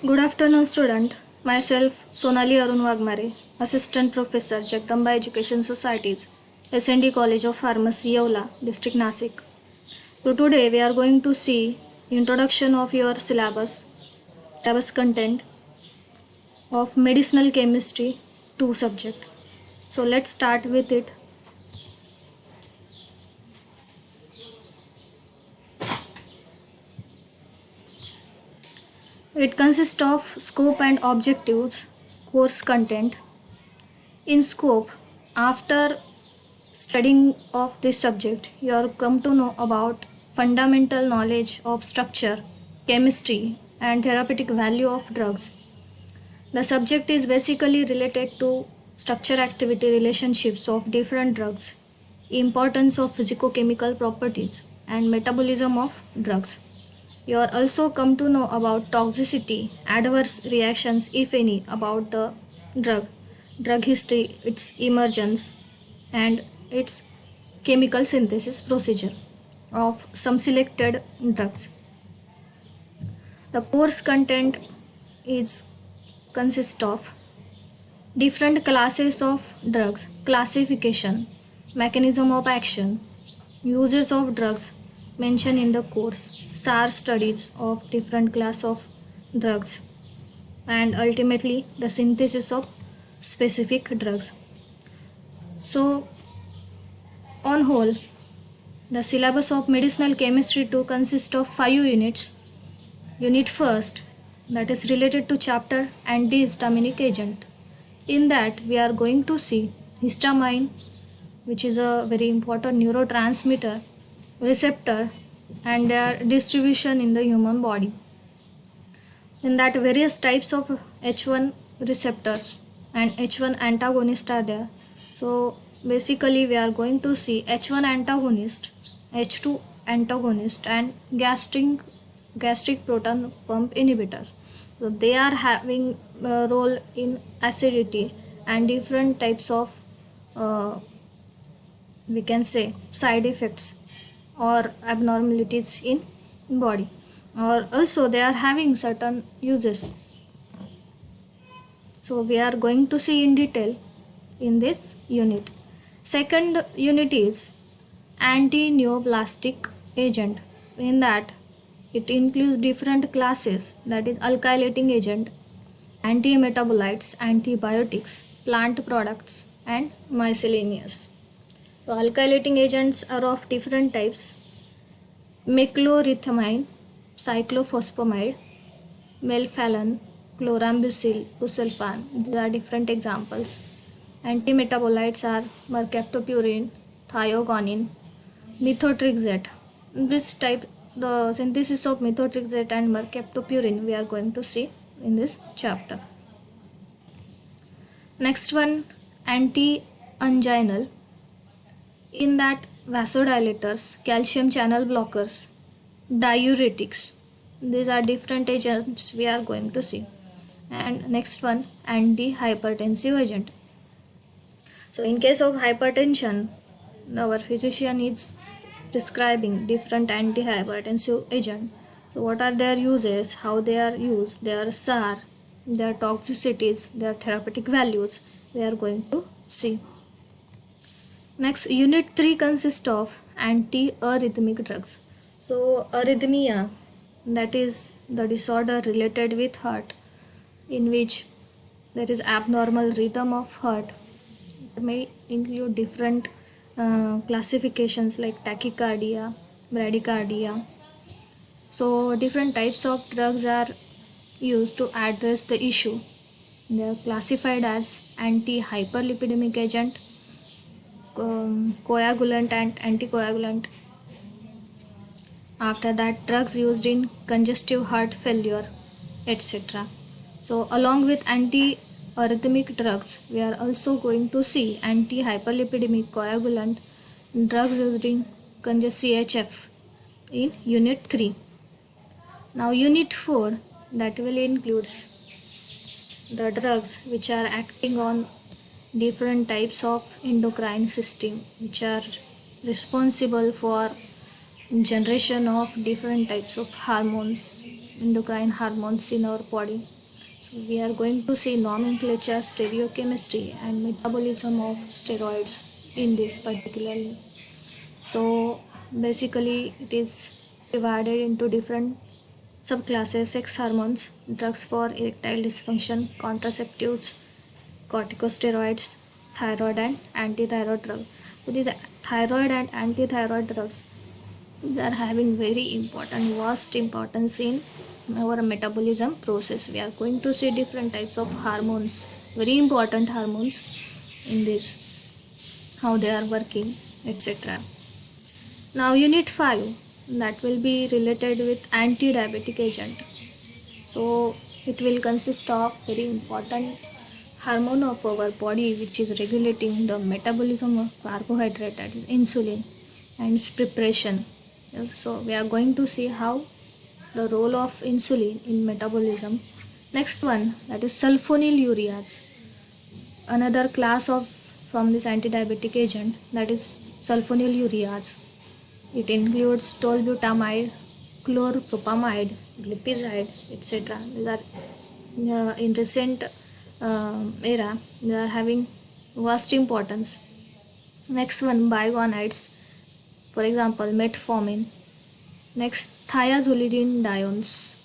Good afternoon, student. Myself, Sonali Arun Wagmare, Assistant Professor, Jagdamba Education Societies, SND College of Pharmacy, Yeola, District Nasik. So today we are going to see introduction of your syllabus content of medicinal chemistry 2 subject. So let's start with it. It consists of scope and objectives, course content. In scope, after studying of this subject, you are come to know about fundamental knowledge of structure, chemistry, and therapeutic value of drugs. The subject is basically related to structure activity relationships of different drugs, importance of physicochemical properties, and metabolism of drugs. You are also come to know about toxicity, adverse reactions, if any, about the drug history, its emergence, and its chemical synthesis procedure of some selected drugs. The course content is consist of different classes of drugs, classification, mechanism of action, uses of drugs mentioned in the course, SAR studies of different class of drugs, and ultimately the synthesis of specific drugs. So on whole, the syllabus of medicinal chemistry 2 consists of 5 units. Unit first, that is related to chapter antihistaminic agent. In that we are going to see histamine, which is a very important neurotransmitter, receptor, and their distribution in the human body. In that various types of H1 receptors and H1 antagonist are there. So basically we are going to see H1 antagonist, H2 antagonist, and gastric proton pump inhibitors. So they are having a role in acidity and different types of uh, we can say side effects or abnormalities in body, or also they are having certain uses. So we are going to see in detail in this unit. Second unit is anti-neoplastic agent. In that it includes different classes, that is alkylating agent, anti-metabolites, antibiotics, plant products, and miscellaneous. So alkylating agents are of different types: meclorithamine, cyclophosphamide, melphalan, chlorambucil, busulfan. These are different examples. Antimetabolites are mercaptopurine, thiogonine, methotrexate. This type, the synthesis of methotrexate and mercaptopurine, we are going to see in this chapter. Next one, anti-anginal. In that vasodilators, calcium channel blockers, diuretics. These are different agents we are going to see. And next one, antihypertensive agent. So in case of hypertension, our physician is prescribing different antihypertensive agent. So what are their uses, how they are used, their SAR, their toxicities, their therapeutic values, we are going to see. Next, unit 3 consists of anti-arrhythmic drugs. So arrhythmia, that is the disorder related with heart, in which there is abnormal rhythm of heart. It may include different classifications like tachycardia, bradycardia. So different types of drugs are used to address the issue. They are classified as anti-hyperlipidemic agent, coagulant and anticoagulant. After that, drugs used in congestive heart failure, etc. So along with anti-arrhythmic drugs, we are also going to see anti-hyperlipidemic coagulant drugs used in congestive CHF in unit 3. Now unit 4, that will includes the drugs which are acting on different types of endocrine system, which are responsible for generation of different types of hormones endocrine hormones in our body. So we are going to see nomenclature, stereochemistry and metabolism of steroids in this particularly. So basically it is divided into different subclasses: sex hormones, drugs for erectile dysfunction, contraceptives, corticosteroids, thyroid and antithyroid drugs. So these thyroid and antithyroid drugs, they are having very important, vast importance in our metabolism process. We are going to see different types of hormones, very important hormones in this, how they are working, etc. Now unit 5, that will be related with anti-diabetic agent. So it will consist of very important hormone of our body which is regulating the metabolism of carbohydrate, that is insulin, and its preparation. So we are going to see how the role of insulin in metabolism. Next one, that is sulfonylureas, another class of from this anti-diabetic agent, that is sulfonylureas. It includes tolbutamide, chloropropamide, glipizide, etc. These are in recent era, they are having vast importance. Next one, biguanides, for example metformin. Next, thiazolidinediones.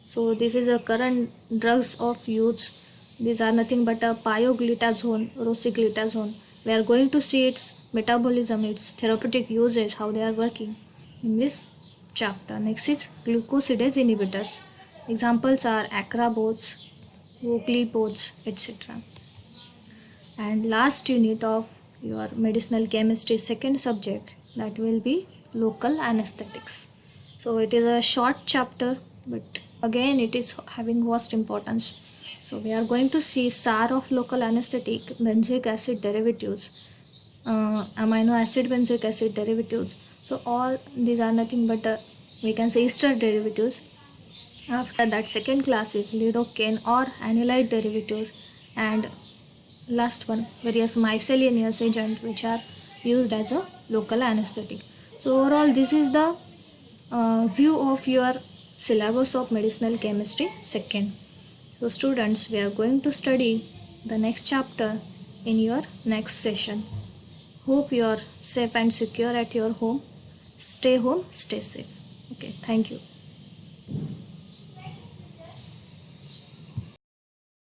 So this is a current drugs of use. These are nothing but a pioglitazone, rosiglitazone. We are going to see its metabolism, its therapeutic uses, how they are working in this chapter. Next is glucosidase inhibitors. Examples are acrabots, voglibots, etc. And last unit of your medicinal chemistry second subject, that will be local anesthetics. So it is a short chapter, but again it is having vast importance. So we are going to see SAR of local anesthetic, benzoic acid derivatives, amino acid benzoic acid derivatives. So all these are nothing but we can say ester derivatives. After that, second class is lidocaine or anilide derivatives, and last one, various miscellaneous agents which are used as a local anesthetic. So overall this is the view of your syllabus of medicinal chemistry second. So students, we are going to study the next chapter in your next session. Hope you are safe and secure at your home. Stay home, stay safe. Okay, thank you.